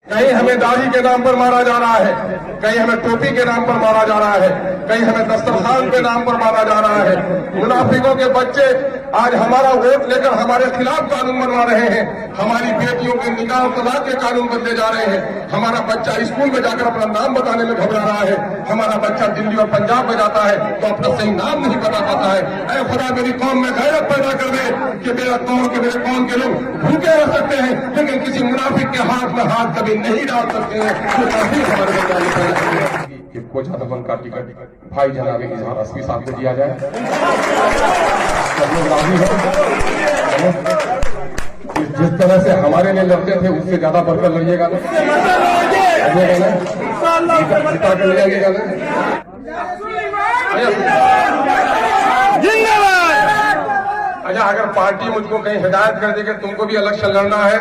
कहीं हमें दाढ़ी के नाम पर मारा जा रहा है, कहीं हमें टोपी के नाम पर मारा जा रहा है, कहीं हमें दस्तरखान के नाम पर मारा जा रहा है। मुनाफिकों के बच्चे आज हमारा वोट लेकर हमारे खिलाफ कानून बनवा रहे हैं, हमारी बेटियों के निकाह और तलाक के कानून बदले जा रहे हैं। हमारा बच्चा स्कूल में जाकर अपना नाम बताने में घबरा रहा है, हमारा बच्चा दिल्ली और पंजाब में जाता है तो अपना सही नाम नहीं बता पाता है। ऐ खुदा मेरी कौम में गैरत पैदा कर दे कि मेरे कौम के लोग भूखे रह सकते हैं लेकिन किसी मुनाफिक के हाथ में हाथ कभी नहीं डाल सकते हैं। कि कोचा दमन का टिकट भाई जनाब इजहार असफी साहब को दिया जाए। सब लोग राजी हो? जिस तरह से हमारे लिए लड़ते थे उससे ज्यादा बढ़कर लड़िएगा ना, जिता के ले जाइएगा ना। अच्छा, अगर पार्टी मुझको कहीं हिदायत कर दे कि तुमको भी इलेक्शन लड़ना है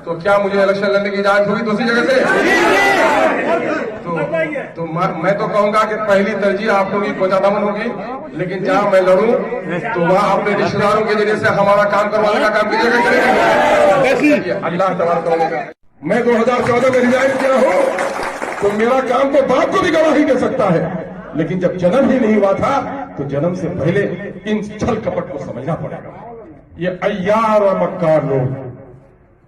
तो क्या मुझे इलेक्शन लड़ने की इजाजत होगी दूसरी जगह से? तो मैं तो कहूंगा कि पहली तरजीह आप लोगों की कोचा दमन होगी, लेकिन जहां मैं लड़ूं तो वहां अपने रिश्तेदारों के जरिए से हमारा काम करवाने का काम कीजिएगा। अल्लाह तबारक करेगा। मैं 2014 में रिजाइन किया हूं तो मेरा काम तो बाप को भी गवाही दे सकता है, लेकिन जब जन्म ही नहीं हुआ था तो जन्म से पहले इन छल कपट को समझना पड़ेगा। ये अय्यार और मक्कार लोग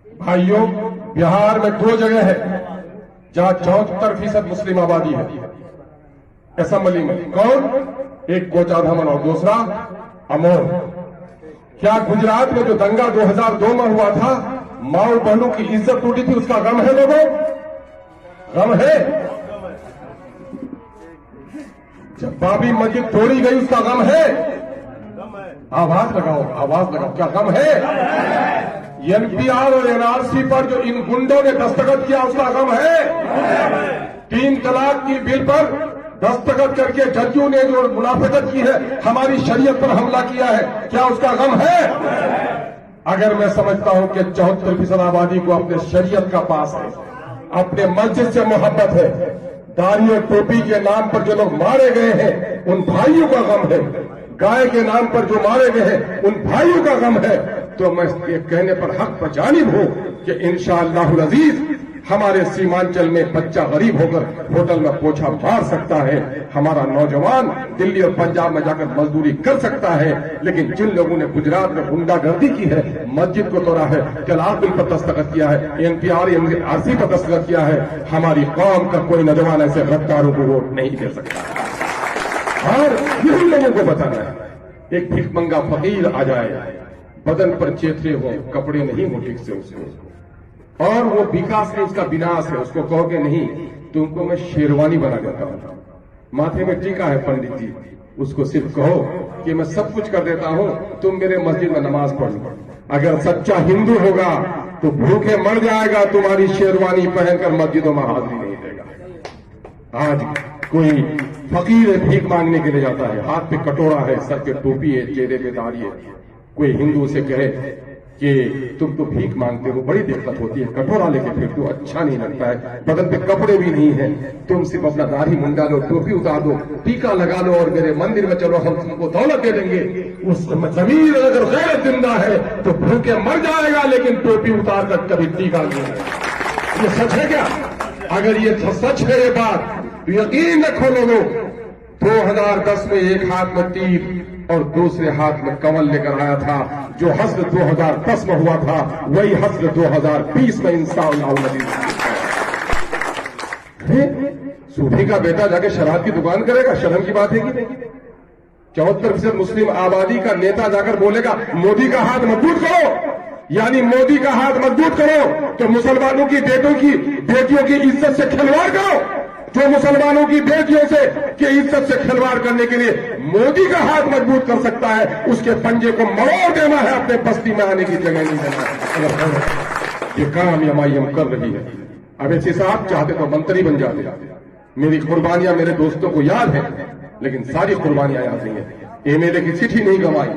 भाइयों, बिहार में 2 जगह है जहां 74% मुस्लिम आबादी है असेंबली में। कौन? एक कोचा दमन और दूसरा अमोर। क्या गुजरात में जो दंगा 2002 में हुआ था, माओ बहनों की इज्जत टूटी थी, उसका गम है लोगों? गम है? जब बाबरी मस्जिद तोड़ी गई उसका गम है? आवाज लगाओ, आवाज लगाओ, क्या गम है? एनपीआर और एनआरसी पर जो इन गुंडों ने दस्तखत किया उसका गम है? 3 तलाक की बिल पर दस्तखत करके जजों ने जो मुनाफिकत की है, हमारी शरीयत पर हमला किया है, क्या उसका गम है? अगर मैं समझता हूं कि 74% आबादी को अपने शरीयत का पास है, अपने मस्जिद से मोहब्बत है, दाढ़ी और टोपी के नाम पर जो लोग मारे गए हैं उन भाइयों का गम है, गाय के नाम पर जो मारे गए हैं उन भाइयों का गम है, तो मैं ये कहने पर हक पर जानिब हूं कि इंशाअल्लाहुल अजीज हमारे सीमांचल में बच्चा गरीब होकर होटल में पोछा मार सकता है, हमारा नौजवान दिल्ली और पंजाब में जाकर मजदूरी कर सकता है, लेकिन जिन लोगों ने गुजरात में गुंडागर्दी की है, मस्जिद को तोड़ा है, तलाक बिल पर दस्तखत किया है, एनपीआर एनआरसी पर दस्तखत किया है, हमारी कौम का कोई नौजवान ऐसे गद्दारों को वोट नहीं दे सकता। और यही लोगों को बताना है, एक भिखमंगा फकीर आ जाए, बदन पर चेथरे हो, कपड़े नहीं हो ठीक से उसको, और वो विकास है, उसका विनाश है, उसको कहोगे नहीं तुमको मैं शेरवानी बना देता हूं, माथे में टीका है पंडित जी, उसको सिर्फ कहो कि मैं सब कुछ कर देता हूं, तुम मेरे मस्जिद में नमाज पढ़ लो। अगर सच्चा हिंदू होगा तो भूखे मर जाएगा, तुम्हारी शेरवानी पहनकर मस्जिदों में हाजिरी नहीं देगा। आज कोई फकीर भीख मांगने के लिए जाता है, हाथ पे कटोरा है, सर पे टोपी है, चेहरे पे दाढ़ी है, कोई हिंदू से कहे कि तुम तो भीख मांगते हो, बड़ी दिक्कत होती है, कटोरा लेके फिरते हो, अच्छा नहीं लगता है, बदन पे कपड़े भी नहीं है, तुम सिर्फ अपना दाढ़ी मुंडा लो, टोपी उतार दो, टीका लगा लो और मेरे मंदिर में चलो, हम तुमको दौलत दे देंगे। उस जमीन अगर गैर जिंदा है तो भूखे मर जाएगा, लेकिन टोपी उतार कर कभी टीका नहीं है। ये सच है क्या? अगर ये सच है ये बात तो यकीन रखो लोगों, 2010 में एक हाथ में तीर और दूसरे हाथ में कमल लेकर आया था, जो हस्र 2010 में हुआ था वही हस्र 2020 में इंशाअल्लाह। सूफी का बेटा जाके शराब की दुकान करेगा, शर्म की बात है कि नहीं? 74% मुस्लिम आबादी का नेता जाकर बोलेगा मोदी का हाथ मजबूत करो, यानी मोदी का हाथ मजबूत करो तो मुसलमानों की बेटियों की इज्जत से खिलवाड़ करो। जो मुसलमानों की बेटियों से की इज्जत से खिलवाड़ करने के लिए मोदी का हाथ मजबूत कर सकता है, उसके पंजे को मरोड़ देना है, अपने बस्ती में आने की जगह नहीं देना। ये काम एमआईएम कर रही है। अवैसी साहब चाहते तो मंत्री बन जाते, मेरी कुर्बानियां मेरे दोस्तों को याद है, लेकिन सारी कुर्बानियां याद नहीं है। एमएलए की चिट्ठी नहीं गंवाई,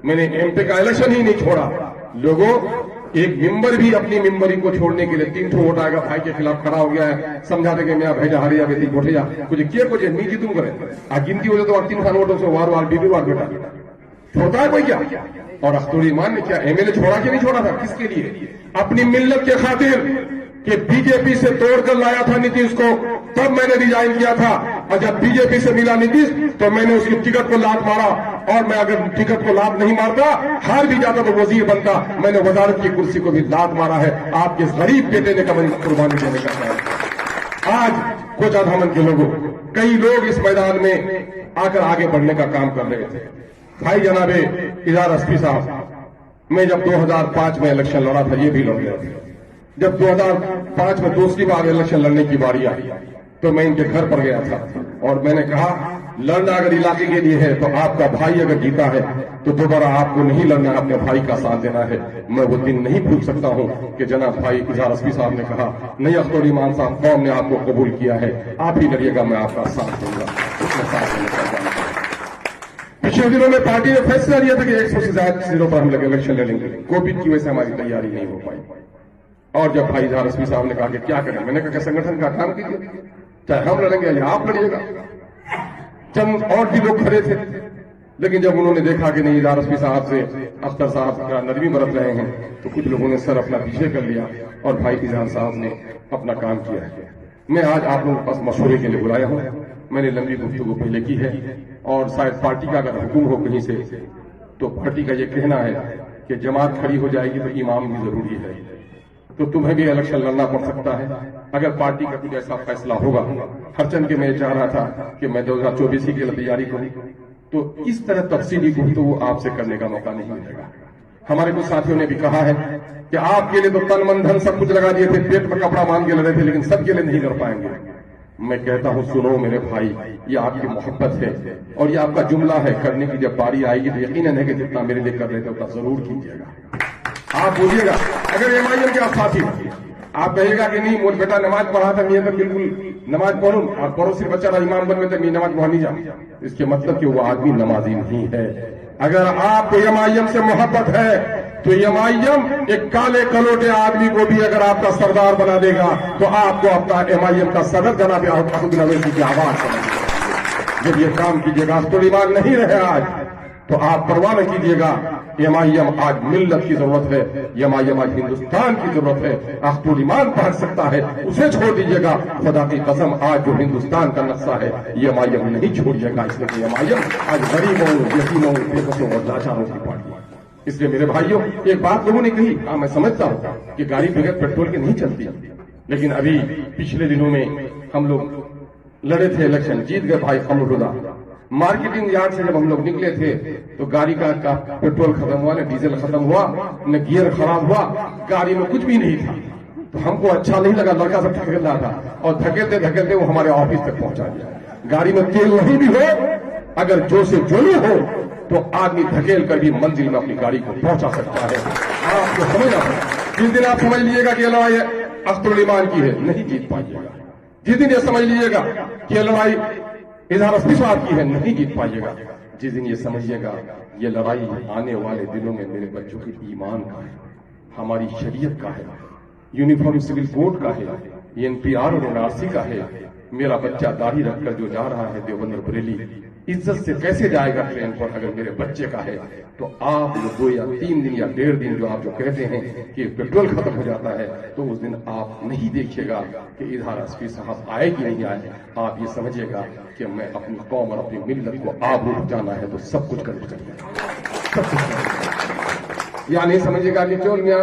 मैंने एमपी का इलेक्शन ही नहीं छोड़ा। लोगों, एक मेंबर भी अपनी मेंबरी को छोड़ने के लिए 3 ठो वोट आएगा, भाई के खिलाफ खड़ा हो गया है, समझा देंगे मैं भेजा हरिया बेटी वोटे जा कुछ किए मीजी तुम करे आ गिनती हो जाए तो 3 खान वोटों से वार वार बीबी वार बेटा छोड़ता है कोई क्या? और अख्तुर ईमान ने क्या एमएलए छोड़ा कि नहीं छोड़ा था? किसके लिए? अपनी मिल्लत के खातिर कि बीजेपी से तोड़कर लाया था नीतीश को, तब मैंने रिजाइन किया था। और जब बीजेपी से मिला नीतीश तो मैंने उसकी टिकट को लात मारा, और मैं अगर टिकट को लात नहीं मारता, हार भी जाता तो वजीर बनता। मैंने वजारत की कुर्सी को भी लात मारा है। आपके गरीब बेटे ने कभी कुर्बानी देने का है। आज कोचाधामन के लोगों, कई लोग इस मैदान में आकर आगे बढ़ने का काम कर रहे थे। भाई जनाबे इजार एसपी साहब, मैं जब 2005 में इलेक्शन लड़ा था, ये भी लड़ गया था। जब 2005 में दूसरी बार इलेक्शन लड़ने की बारी आई तो मैं इनके घर पर गया था और मैंने कहा, लड़ना अगर इलाके के लिए है तो आपका भाई अगर जीता है तो दोबारा आपको नहीं लड़ना, अपने भाई का साथ देना है। मैं वो दिन नहीं भूल सकता हूं कि जनाब भाई इजहार एसपी साहब ने कहा, नहीं अख्तर ईमान साहब, कौम ने आपको कबूल किया है, आप ही लड़िएगा, मैं आपका साथ दूंगा। उसमें साथ देने का पिछले दिनों में पार्टी ने फैसला लिया था कि 100 से ज्यादा सीटों पर हम लोग इलेक्शन लड़ेंगे। कोविड की वजह से हमारी तैयारी नहीं हो पाई। और जब भाई इजहार एसपी साहब ने कहा कि क्या करें, मैंने कहा कि संगठन का काम कीजिए, चाहे हम लड़ेंगे या आप लड़िएगा। चंद और भी लोग खड़े थे, लेकिन जब उन्होंने देखा कि नहीं इजहार एसपी साहब से अख्तर साहब का नरमी बरत रहे हैं तो कुछ लोगों ने सर अपना पीछे कर लिया और भाई इजहार साहब ने अपना काम किया है। मैं आज आप लोगों के पास मशवरे के लिए बुलाया हूं। मैंने लंबी गुफ्तगू पहले की है और शायद पार्टी का अगर हुक्म हो कहीं से तो पार्टी का यह कहना है कि जमात खड़ी हो जाएगी तो इमाम भी जरूरी है, तो तुम्हें भी इलेक्शन लड़ना पड़ सकता है अगर पार्टी का कुछ ऐसा फैसला होगा। हरचंद के मैं चाह रहा था कि मैं 2024 के लिए तैयारी करूं, तो इस तरह तफसीली गुफ्तगू आपसे करने का मौका नहीं मिलेगा। हमारे कुछ साथियों ने भी कहा है कि आपके लिए तो तन मन धन सब कुछ लगा दिए थे, पेट में कपड़ा मान के लड़े थे, लेकिन सबके लिए नहीं लड़ पाएंगे। मैं कहता हूं, सुनो मेरे भाई, ये आपकी मोहब्बत है और ये आपका जुमला है। करने की जब बारी आएगी तो यकीनन है कि जितना मेरे लिए कर रहे थे उतना जरूर कीजिएगा। आप बोलिएगा, अगर एमआईएम के आप साथी आप कहिएगा कि नहीं मोर बेटा नमाज पढ़ा था, मैं तो बिल्कुल नमाज पढ़ूं और पड़ोसी बच्चा इमाम बन में तो मैं नमाज पढ़ा नहीं जाऊं, इसके मतलब कि वो आदमी नमाजी नहीं है। अगर आपको एमआईएम से मोहब्बत है तो एमआईएम एक काले कलोटे आदमी को भी अगर आपका सरदार बना देगा तो आपको अपना एमआईएम का सदर जनाब अब्दुल अवैसी की आवाज समझिएगा। जब ये काम कीजिएगा, तो ईमान नहीं रहे आज तो आप परवाह न कीजिएगा। एमआईएम आज मिल्लत की जरूरत है, एमआईएम आज हिंदुस्तान की जरूरत है। अख्तर ईमान पढ़ सकता है, उसे छोड़ दीजिएगा। खुदा की कसम, आज जो हिंदुस्तान का नक्शा है एमआईएम नहीं छोड़िएगा, इसलिए एमआईएम आज गरीबों, यतीमों, बेबसों और लाचारों की पार्टी है। इसलिए मेरे भाइयों, एक बात लोगों ने कही, हाँ मैं समझता हूं कि गाड़ी बगैर पेट्रोल के नहीं चलती, लेकिन अभी पिछले दिनों में हम लोग लड़े थे इलेक्शन, जीत गए भाई अमरुदा। मार्केटिंग यार्ड से जब हम लोग निकले थे तो गाड़ी का पेट्रोल खत्म हुआ, न डीजल खत्म हुआ, न गियर खराब हुआ, गाड़ी में कुछ भी नहीं था। तो हमको अच्छा नहीं लगा, लड़का सब धकेल रहा था और धकेलते धकेलते वो हमारे ऑफिस तक पहुंचा दिया। गाड़ी में तेल नहीं भी हो, अगर जो से जोली हो तो आदमी धकेल कर भी मंजिल में अपनी गाड़ी को पहुंचा सकता है। आपको समझना पड़ेगा। जिस दिन आप समझ लीजिएगा कि ये लड़ाई अख्तर ईमान की है, नहीं जीत पाइएगा। जिस दिन ये समझ लीजिएगा कि ये लड़ाई इजहार एसपी साहब की है, नहीं जीत पाइएगा। जिस दिन ये समझिएगा ये लड़ाई आने वाले दिनों में मेरे बच्चों के ईमान का है, हमारी शरीयत का है, यूनिफॉर्म सिविल कोड का है, एनपीआर और एनआरसी का है। मेरा बच्चा दाढ़ी रखकर जो जा रहा है देवबंद बरेली, इज्जत से कैसे जाएगा ट्रेन पर अगर मेरे बच्चे का है? तो आप जो 2 या 3 दिन या 1.5 दिन जो आप जो कहते हैं कि पेट्रोल खत्म हो जाता है, तो उस दिन आप नहीं देखिएगा कि इजहार एसपी साहब आए कि नहीं आए। आप ये समझिएगा कि मैं अपनी कौम और अपनी मिल्लत को आबरू बचाना है तो सब कुछ करना चाहिए। या नहीं समझिएगा कि चोल मियाँ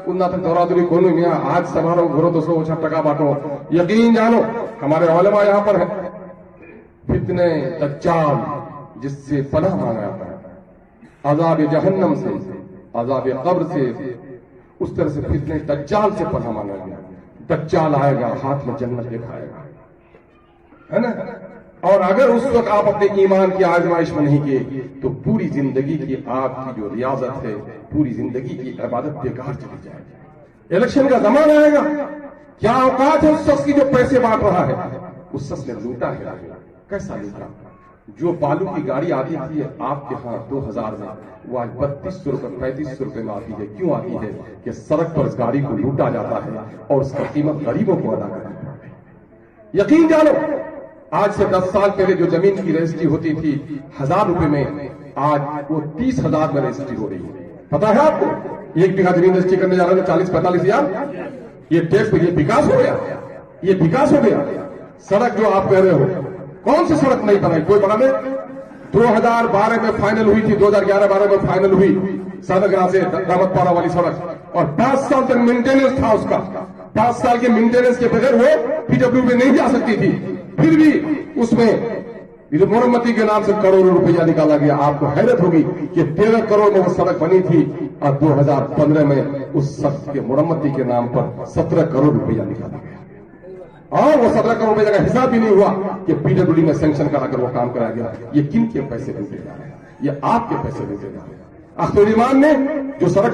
उन्ना तक दौरादुरी कोनो मियाँ आज समारोह घोरो 200 टका बांटो। यकीन जानो हमारे उलमा यहाँ पर है, फितने दज्जाल जिससे पनाह मांगा जाता है, अजाब जहन्नम से, अजाब कब्र से, उस तरह से फितने दज्जाल से पनाह मांगा गया। दज्जाल आएगा, हाथ में जन्नत दिखाएगा, है ना? और अगर उस वक्त आप अपने ईमान की आजमाइश में नहीं किए तो पूरी जिंदगी की आपकी जो रियाजत है, पूरी जिंदगी की इबादत बेकार चली जाएगी। इलेक्शन का जमाना आएगा, क्या औकात है उस शख्स की जो पैसे बांट रहा है? उस शख्स ने लूटा है। कैसा लूटा? जो बालू की गाड़ी आती थी आपके यहाँ 2000 में, वो आज 3200 रुपए 3500 रुपए में आती है। क्यों आती है? कि सड़क पर इस गाड़ी को लूटा जाता है और उसका कीमत गरीबों को अदा करनी पड़ती है। यकीन जानो, आज से 10 साल पहले जो जमीन की रजिस्ट्री होती थी 1000 रुपए में, आज वो 30,000 में रजिस्ट्री हो रही है। पता है आपको? 1 बीघा जमीन रजिस्ट्री करने जा रहे हैं 40-45 हजार। ये टैक्स, ये विकास हो गया, ये विकास हो गया। सड़क जो आप कह रहे हो, कौन सी सड़क नहीं बनाई? कोई बना नहीं। 2012 में फाइनल हुई थी, 2011-12 में फाइनल हुई सादगरा से दामदपाड़ा वाली सड़क, और 5 साल तक मेंटेनेंस था उसका। 5 साल के मेंटेनेंस के बगैर वो पीडब्ल्यू में नहीं जा सकती थी। फिर भी उसमें मुरम्मती के नाम से करोड़ों रुपया निकाला गया। आपको हैरत होगी कि 13 करोड़ में वो सड़क बनी थी और 2015 में उस सड़क के मुरम्मती के नाम पर 17 करोड़ रुपया निकाला गया, और वो 17 करोड़ रुपये का हिसाब भी नहीं हुआ कि पीडब्ल्यूडी में सैंक्शन कराकर वो काम कराया गया। ये किन के पैसे देते जा रहे हैं? ये आपके पैसे देते जा रहे हैं। अख्तरीमान ने जो सड़क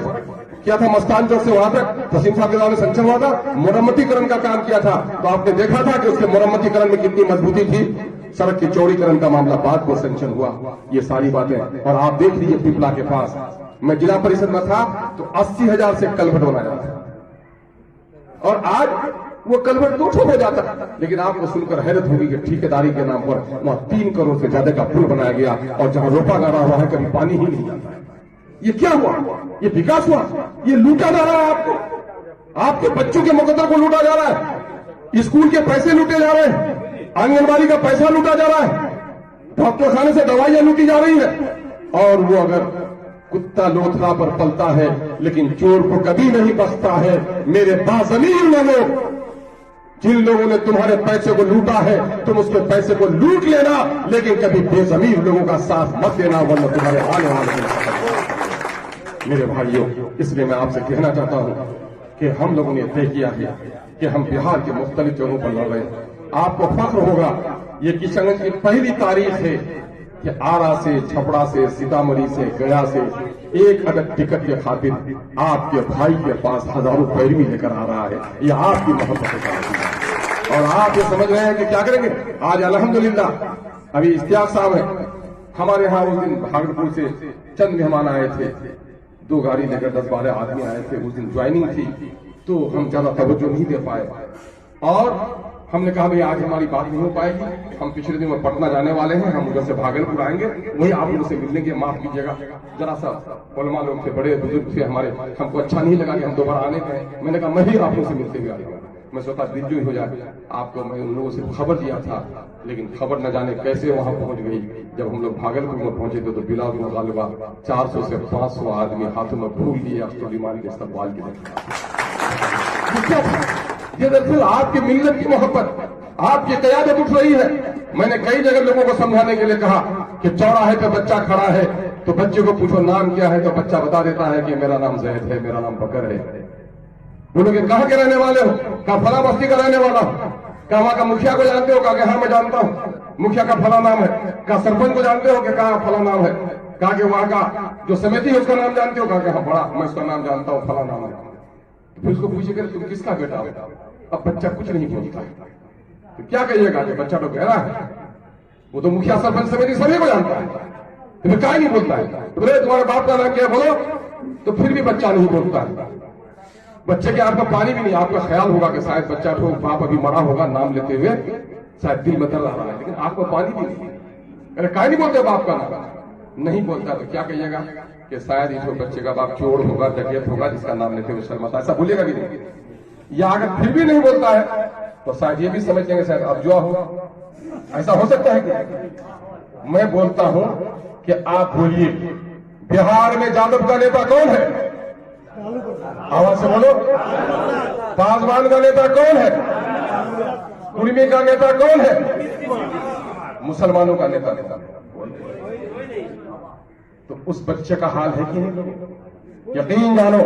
किया था मस्तान चौक से वहां तक, तसीम साहब के द्वारा सैंक्शन हुआ था, मुरम्मतीकरण का काम किया था, तो आपने देखा था कि उसके मुरम्मतीकरण में कितनी मजबूती थी। सड़क के चौड़ीकरण का मामला बाद में सैंक्शन हुआ। ये सारी बातें, और आप देख लीजिए पिपला के पास, मैं जिला परिषद में था तो 80,000 से कलभट बनाया था, और आज वो कलभट 200 हो जाता। लेकिन आपको सुनकर हैरत होगी कि ठेकेदारी के नाम पर वहां 3 करोड़ से ज्यादा का पुल बनाया गया, और जहां रोपा गाड़ा हुआ है कभी पानी ही नहीं जाता है। ये क्या हुआ? ये विकास हुआ? ये लूटा जा रहा है आपको। आपके बच्चों के मुकद्दर को लूटा जा रहा है, स्कूल के पैसे लूटे जा रहे हैं, आंगनबाड़ी का पैसा लूटा जा रहा है, डॉक्टर खाने से दवाइयां लूटी जा रही है। और वो अगर कुत्ता लोथरा पर पलता है लेकिन चोर को कभी नहीं बख्शता है। मेरे बाज़मीर लोगों, जिन लोगों ने तुम्हारे पैसे को लूटा है, तुम उसके पैसे को लूट लेना, लेकिन कभी बेजमीर लोगों का साथ मत देना, वरना तुम्हारे आने वाले मेरे भाइयों। इसलिए मैं आपसे कहना चाहता हूं कि हम लोगों ने तय किया है कि हम बिहार के मुख्तलिफ जगहों पर लड़ रहे हैं। आपको फख्र होगा, ये किशनगंज की पहली तारीख है कि आरा से, छपरा से, सीतामढ़ी से, गया से एक अदद टिकट के खातिर आपके भाई के पास हजारों पैरवी लेकर आ रहा है। ये आपकी मोहब्बत है, और आप ये समझ रहे हैं कि क्या करेंगे। आज अल्हम्दुलिल्लाह अभी इश्तियाक साहब है हमारे यहाँ, उस दिन भागलपुर से चंद मेहमान आए थे, 2 गाड़ी लेकर 10-12 आदमी आए थे। उस दिन ज्वाइनिंग थी तो हम ज्यादा तवज्जो नहीं दे पाए, और हमने कहा भाई आज हमारी बात नहीं हो पाएगी, हम पिछले दिन में पटना जाने वाले हैं, हम उधर से भागलपुर आएंगे, वही आप लोगों से मिलने के, माफ कीजिएगा जरा सा उलमा लोग थे, बड़े बुजुर्ग थे हमारे, हमको अच्छा नहीं लगा कि हम दोबारा आने गए। मैंने कहा मैं ही आप लोगों से मिलते हुए आएगा, मैं सोचा दिलजोई हो जाए। आपको मैं उन लोगों से खबर दिया था, लेकिन खबर न जाने कैसे वहां पहुंच गई। जब हम लोग भागलपुर में पहुंचे थे तो बिला गालिबा 400 से 500 आदमी हाथों में फूल लिए अख्तरीमान के इस्तकबाल की। ये दरअसल आपकी मिल्लत की मोहब्बत, आपकी क़यादत उठ रही है। मैंने कई जगह लोगों को समझाने के लिए कहा कि चौराहे पे बच्चा खड़ा है तो बच्चे को पूछो नाम क्या है, तो बच्चा बता देता है कि मेरा नाम जैद है, मेरा नाम बकर है। बोलोगे कहां के रहने वाले हो? कहा फला बस्ती का रहने वाला हूं। कहा वहां का मुखिया को जानते हो? कहा हाँ मैं जानता हूं, मुखिया का फला नाम है। कहा सरपंच को जानते हो? कि कहा फला नाम है। कहा कि वहां का जो समिति है उसका नाम जानते हो? कहा हाँ बड़ा, मैं उसका नाम जानता हूं, फला नाम है। फिर उसको पूछिएगा तुम किसका बेटा हो? अब बच्चा कुछ नहीं बोलता है, तो क्या कहिएगा कि बच्चा तो कह रहा है, वो तो मुखिया सरपंच समिति सभी को जानता है, तो फिर क्या नहीं बोलता है? तो बोले तुम्हारे बाप का नाम क्या बोलो, तो फिर भी बच्चा नहीं बोलता है। बच्चे के आपका पानी भी नहीं, आपका ख्याल होगा कि शायद बच्चा तो बाप अभी मरा होगा, नाम लेते हुए शायद दिल में दर्द आ रहा है, लेकिन आपको पानी भी नहीं। अरे क्या नहीं बोलते बाप का नाम? नहीं बोलता तो क्या कहिएगा कि शायद इस बच्चे का बाप चोर होगा, डकैत होगा, जिसका नाम लेते हुए शर्माता, ऐसा बोलेगा भी नहीं। या अगर फिर भी नहीं बोलता है तो शायद ये भी समझ लेंगे शायद अब जुआ होगा। ऐसा हो सकता है कि मैं बोलता हूं कि आप बोलिए बिहार में यादव का नेता कौन है? आवाज से बोलो। पासवान का नेता कौन है? कुर्मी का नेता कौन है? मुसलमानों का नेता तो उस बच्चे का हाल है कि नहीं? यकीन जानो,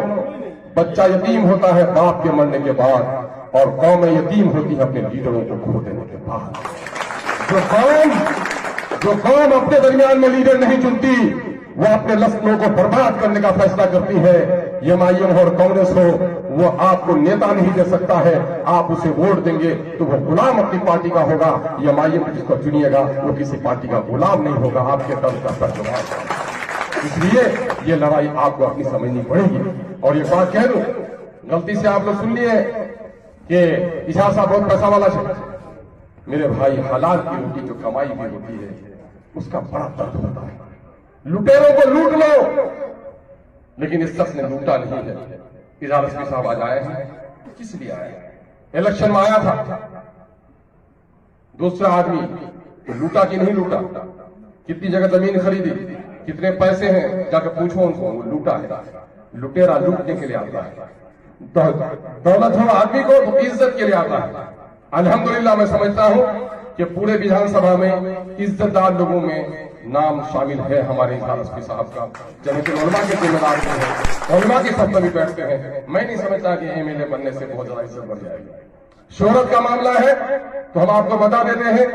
बच्चा यतीम होता है बाप के मरने के बाद, और कौम यतीम होती है अपने लीडरों को खो देने के बाद। जो कौम अपने दरमियान में लीडर नहीं चुनती, वो अपने लश्करों को बर्बाद करने का फैसला करती है। एमआईएम और कांग्रेस हो, वो आपको नेता नहीं दे सकता है। आप उसे वोट देंगे तो वो गुलाम अपनी पार्टी का होगा। एमआईएम जिसको चुनिएगा वो किसी पार्टी का गुलाम नहीं होगा, आपके दल का सरदार। इसलिए ये लड़ाई आपको अपनी समझनी पड़ेगी। और ये बात कह दूं, गलती से आप लोग सुन लिए कि इशार साहब बहुत पैसा वाला है। मेरे भाई, हलाल की रोटी जो कमाई भी होती है उसका बड़ा दर्द होता है। लुटेरों को लूट लो, लेकिन इस शख्स ने लूटा नहीं है। इजाज़ साहब आज आए हैं, किस लिए आया? इलेक्शन में आया था, दूसरा आदमी तो लूटा कि नहीं लूटा, कितनी जगह जमीन खरीदी, कितने पैसे हैं, जाकर पूछो उनको, वो लूटा है। लुटेरा लूटने के लिए आता है, दौलत हो आदमी को तो इज्जत के लिए आता है। अल्हम्दुलिल्लाह मैं समझता हूं कि पूरे विधानसभा में इज्जतदार लोगों में नाम शामिल है हमारे इजहार एसपी साहब का, जबकि उलमा के जिम्मेदार हैं, उलमा की सब भी बैठते हैं। मैं नहीं समझता कि एमएलए बनने से बहुत ज्यादा इज्जत बढ़ जाएगी। शोहरत का मामला है तो हम आपको बता देते हैं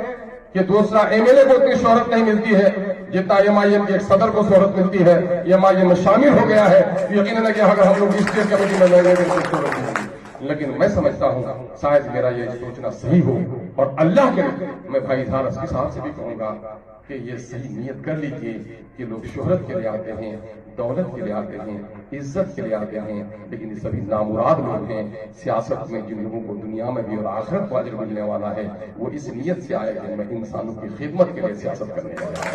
कि दूसरा एमएलए को उतनी शोहरत नहीं मिलती है जितना एमआईएम के एक सदर को शोहरत मिलती है। एमआईएम में शामिल हो गया है, यकीनन है कि अगर हम लोग स्टेट कमेटी में लेंगे तो शोहरत मिलेगी। लेकिन मैं समझता हूं शायद मेरा ये सोचना सही हो, और अल्लाह के लिए मैं भाई इजहार एसपी साहब से भी कहूंगा कि ये सही नियत कर लीजिए कि लोग शोहरत के लिए आते हैं, दौलत के लिए आते हैं, इज्जत के लिए आते हैं, लेकिन ये सभी नामुराद लोग हैं। सियासत में जिन लोगों को दुनिया में भी और आखिरत को अजर मिलने वाला है, वो इस नियत से आए कि मैं इंसानों की खिदमत के लिए सियासत करने वाला हूं,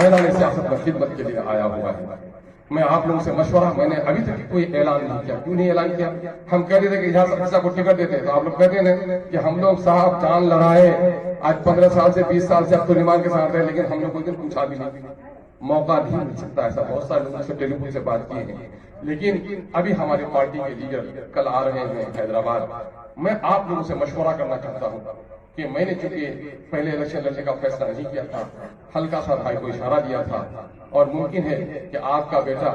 मैदान सियासत में खिदमत के लिए आया हुआ है। मैं आप लोगों से मशवरा, मैंने अभी तक कोई ऐलान नहीं किया। क्यों नहीं ऐलान किया? हम कहते थे कि इजहार साहब को टिकट देते, तो आप लोग कहते हैं कि हम लोग साहब जान लड़ाए, आज 15 साल से 20 साल से अब तो ईमान के साथ रहे, लेकिन हम लोग कोई दिन पूछा भी नहीं, मौका नहीं मिल सकता। ऐसा बहुत सारे लोगों से टेलीफोन से बात किए हैं, लेकिन अभी हमारी पार्टी के लीडर कल आ रहे हैं हैदराबाद। मैं आप लोगों से मशवरा करना चाहता हूँ कि मैंने चूंकि पहले इलेक्शन लड़ने का फैसला नहीं किया था, हल्का सा भाई को इशारा दिया था, और मुमकिन है कि आपका बेटा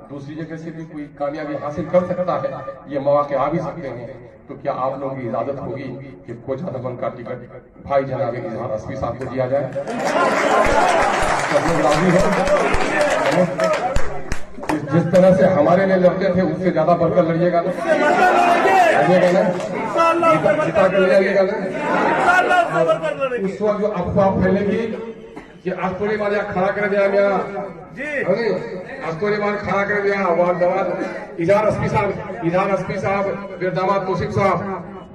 दूसरी जगह से भी कोई कामयाबी हासिल कर सकता है, ये मौके आ भी सकते हैं। तो क्या आप लोगों की इजाजत होगी कि कोचा दमन का टिकट भाई जनाब इजहार एसपी साहब को दिया जाए? सब लोग राजी हो? जिस तरह से हमारे लिए लड़ते थे उससे ज्यादा बढ़कर लड़िएगा ना, जिता कर ले जाइएगा ना। उस वक्त जो अफवाह फैलेगी कि अस्तोरी मार खड़ा कर दिया गया, अस्तोरी मार खड़ा कर दिया, इजहार एसपी साहब फिर दामाद तौसीफ साहब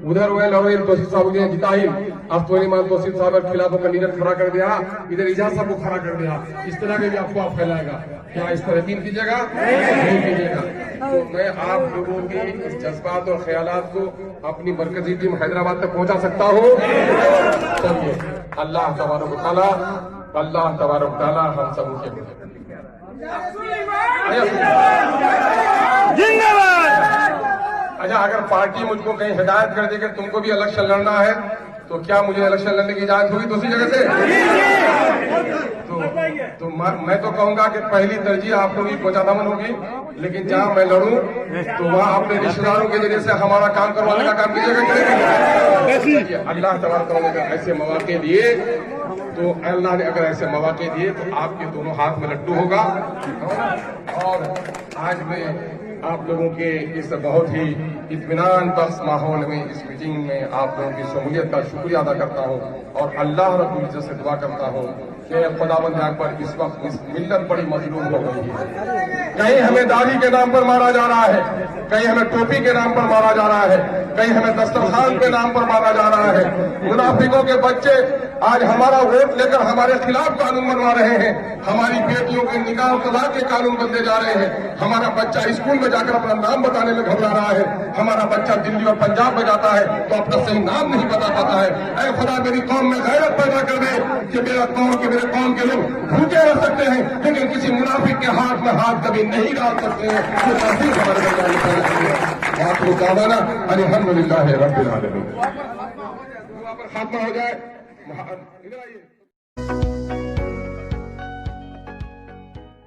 उधर हुए, लौरेल तौसीफ साहब ने जिताही, अस्तोरी मार तौसीफ साहब के खिलाफ कैंडिडेट खड़ा कर दिया, इधर इजहार साहब को खड़ा कर दिया। इस तरह के भी अफवाह फैलाएगा, क्या इस तरह यकीन कीजिएगा? नहीं कीजिएगा। तो मैं आप लोगों के इस जज्बात और ख्यालात को अपनी मरकजी टीम हैदराबाद तक पहुंचा सकता हूँ। चलिए, अल्लाह तबारक तआला हम सब के अच्छा, अगर पार्टी मुझको कहीं हिदायत कर देगी तुमको भी इलेक्शन लड़ना है, तो क्या मुझे इलेक्शन लड़ने की इजाजत होगी दूसरी जगह से? तो मैं तो कहूंगा कि पहली तरजीह आप लोगों की कोचा दमन होगी, लेकिन जहां मैं लड़ूं तो वहां अपने रिश्तेदारों के जरिए से हमारा काम करवाने का काम कीजिएगा। अल्लाह तबारक व तआला ऐसे मौके दिए, तो अल्लाह ने अगर ऐसे मौके दिए तो आपके दोनों हाथ में लड्डू होगा। और आज मैं आप लोगों के इस बहुत ही इत्मीनान बख्श माहौल में इस मीटिंग में आप लोगों की शमूलियत का शुक्रिया अदा करता हूँ, और अल्लाह रब्बुल इज्जत से दुआ करता हूँ कि खुदावंद पर इस वक्त इस मिल्लत बड़ी मजलूम हो गई है। कहीं हमें दाढ़ी के नाम पर मारा जा रहा है, कहीं हमें टोपी के नाम पर मारा जा रहा है, कहीं हमें दस्तरखान के नाम पर मारा जा रहा है। मुनाफिकों के बच्चे आज हमारा वोट लेकर हमारे खिलाफ कानून बनवा रहे हैं, हमारी बेटियों के निकाह और तलाक के कानून बनते जा रहे हैं, हमारा बच्चा स्कूल में जाकर अपना नाम बताने में घबरा रहा है, हमारा बच्चा दिल्ली और पंजाब में जाता है तो अपना सही नाम नहीं बता पाता है। ऐ खुदा मेरी कौम में गैरत पैदा कर दे कि मेरे कौम के लोग भूखे रह सकते हैं, लेकिन किसी मुनाफिक के हाथ में हाथ कभी नहीं डाल सकते हैं। अल्हम्दुलिल्लाह रब्बिल आलमीन। खात्मा हो जाए। इधर आइए।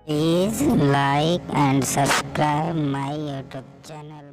Please like and subscribe my YouTube channel.